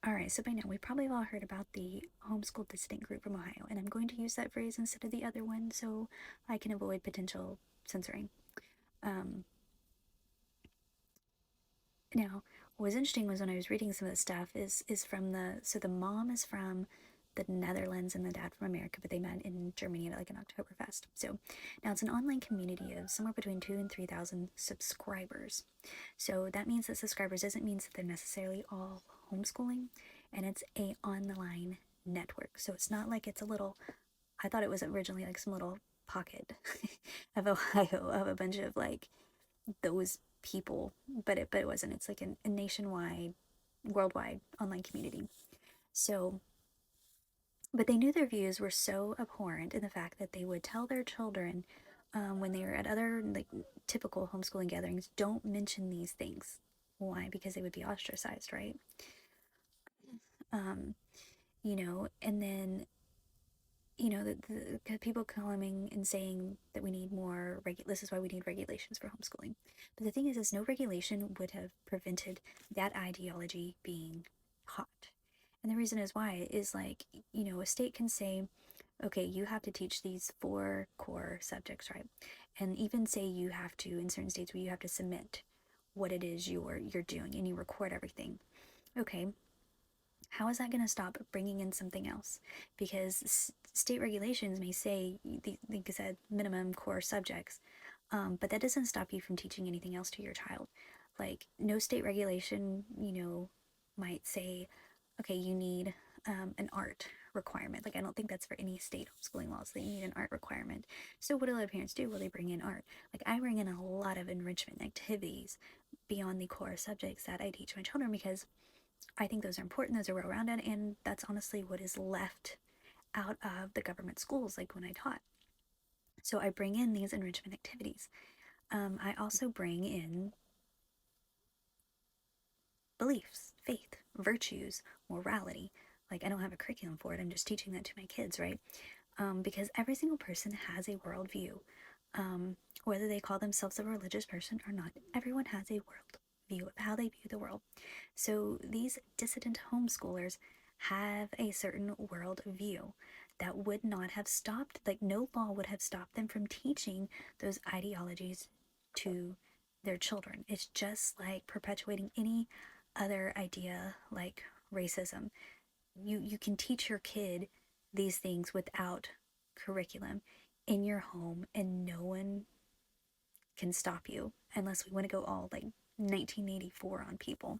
All right, so by now we probably have all heard about the homeschool dissident group from Ohio, and I'm going to use that phrase instead of the other one so I can avoid potential censoring. Um, Now, what was interesting was when I was reading some of the stuff is from the mom is from the Netherlands and the dad from America, but they met in Germany at like an Oktoberfest. So now it's an online community of somewhere between 2,000 and 3,000 subscribers. So that means that subscribers doesn't mean that they're necessarily all homeschooling, and it's a online network. So it's not like it's a little. I thought it was originally like some little pocket of Ohio of a bunch of like those people, but it wasn't. It's like a nationwide, worldwide online community. So, but they knew their views were so abhorrent in the fact that they would tell their children when they were at other like typical homeschooling gatherings, don't mention these things. Why? Because they would be ostracized, right? Um, and then the people coming and saying that we need more this is why we need regulations for homeschooling. But the thing is no regulation would have prevented that ideology being taught. And the reason is why is like, a state can say, okay, you have to teach these 4 core subjects, right? And even say you have to, in certain states where you have to submit what it is you're doing and you record everything. Okay, how is that going to stop bringing in something else? Because state regulations may say, like I said, minimum core subjects, but that doesn't stop you from teaching anything else to your child. Like, no state regulation, might say, okay, you need an art requirement. Like, I don't think that's for any state homeschooling laws. They need an art requirement. So, what do a lot of parents do? Well, they bring in art. Like, I bring in a lot of enrichment activities beyond the core subjects that I teach my children because I think those are important, those are well rounded, and that's honestly what is left out of the government schools, like when I taught. So I bring in these enrichment activities. I also bring in beliefs, faith, virtues, morality. Like, I don't have a curriculum for it, I'm just teaching that to my kids, right? Because every single person has a worldview. Whether they call themselves a religious person or not, everyone has a world view of how they view the world. So these dissident homeschoolers have a certain world view that would not have stopped, like, no law would have stopped them from teaching those ideologies to their children. It's just like perpetuating any other idea like racism. You can teach your kid these things without curriculum in your home, and no one can stop you unless we want to go all like 1984 on people.